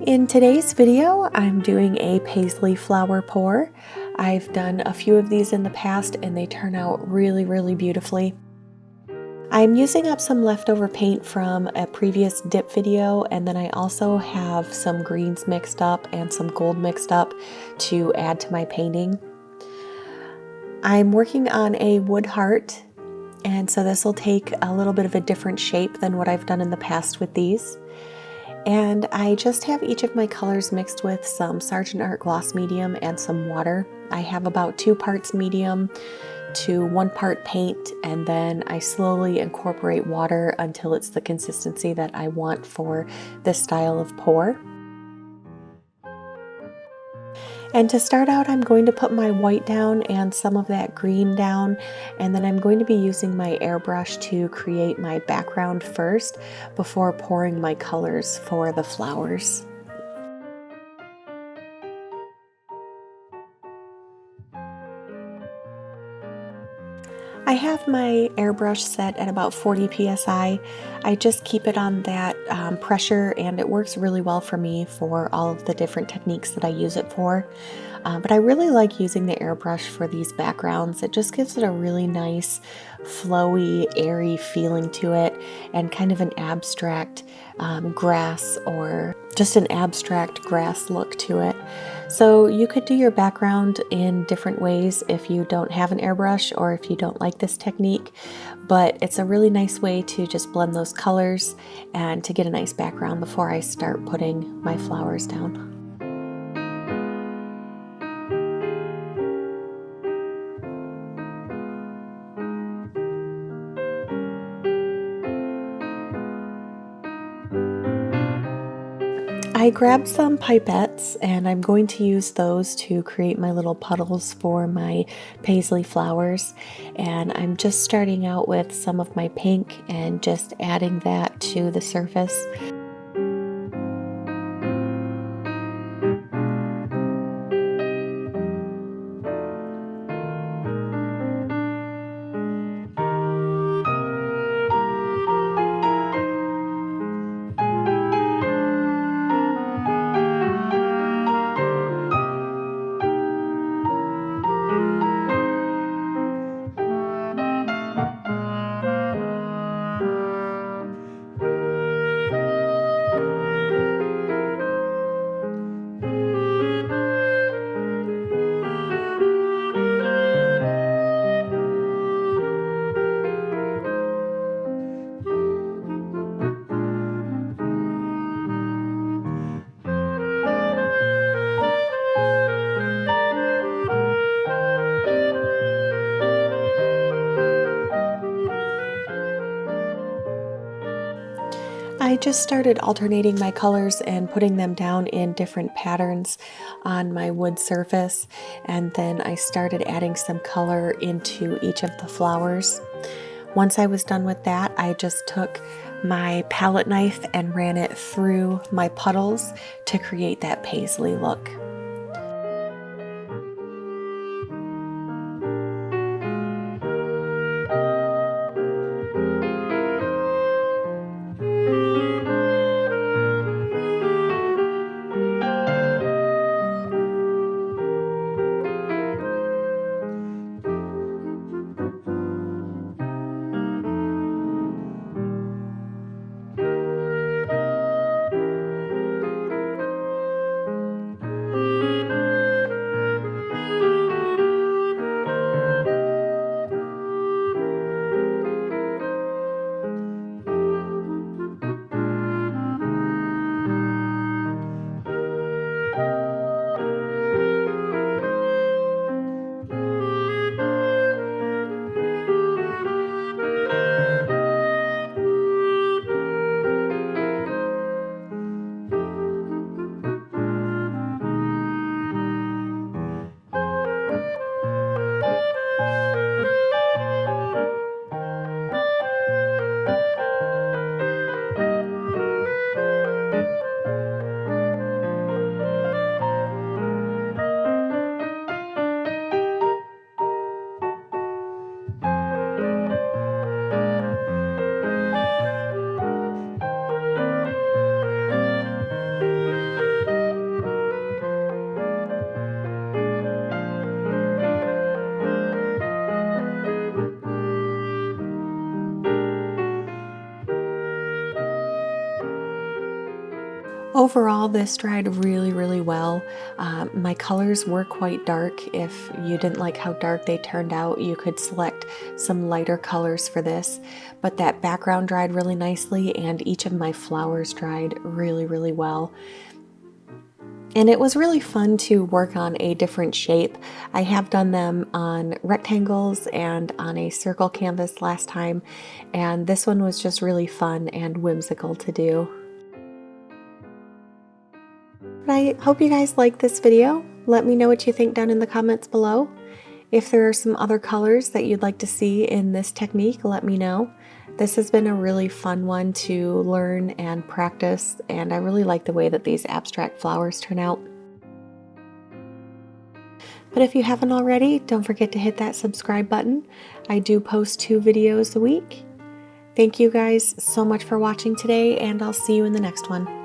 In today's video, I'm doing a paisley flower pour. I've done a few of these in the past and they turn out really beautifully. I'm using up some leftover paint from a previous dip video, and then I also have some greens mixed up and some gold mixed up to add to my painting. I'm working on a wood heart, and so this will take a little bit of a different shape than what I've done in the past with these. And I just have each of my colors mixed with some Sargent Art Gloss Medium and some water. I have about 2 parts medium to 1 part paint, and then I slowly incorporate water until it's the consistency that I want for this style of pour. And to start out, I'm going to put my white down and some of that green down, and then I'm going to be using my airbrush to create my background first before pouring my colors for the flowers. I have my airbrush set at about 40 psi. I just keep it on that pressure, and it works really well for me for all of the different techniques that I use it for. But I really like using the airbrush for these backgrounds. It just gives it a really nice, flowy, airy feeling to it, and kind of an abstract grass, or just an abstract grass look to it. So you could do your background in different ways if you don't have an airbrush or if you don't like this technique, but it's a really nice way to just blend those colors and to get a nice background before I start putting my flowers down. I grabbed some pipettes and I'm going to use those to create my little puddles for my paisley flowers. And I'm just starting out with some of my pink and just adding that to the surface. I just started alternating my colors and putting them down in different patterns on my wood surface, and then I started adding some color into each of the flowers. Once I was done with that, I just took my palette knife and ran it through my puddles to create that paisley look. Overall, this dried really, really well. My colors were quite dark. If you didn't like how dark they turned out, you could select some lighter colors for this. But that background dried really nicely, and each of my flowers dried really, really well. And it was really fun to work on a different shape. I have done them on rectangles and on a circle canvas last time, and this one was just really fun and whimsical to do. I hope you guys like this video. Let me know what you think down in the comments below. If there are some other colors that you'd like to see in this technique, let me know. This has been a really fun one to learn and practice, and I really like the way that these abstract flowers turn out. But if you haven't already, don't forget to hit that subscribe button. I do post 2 videos a week. Thank you guys so much for watching today, and I'll see you in the next one.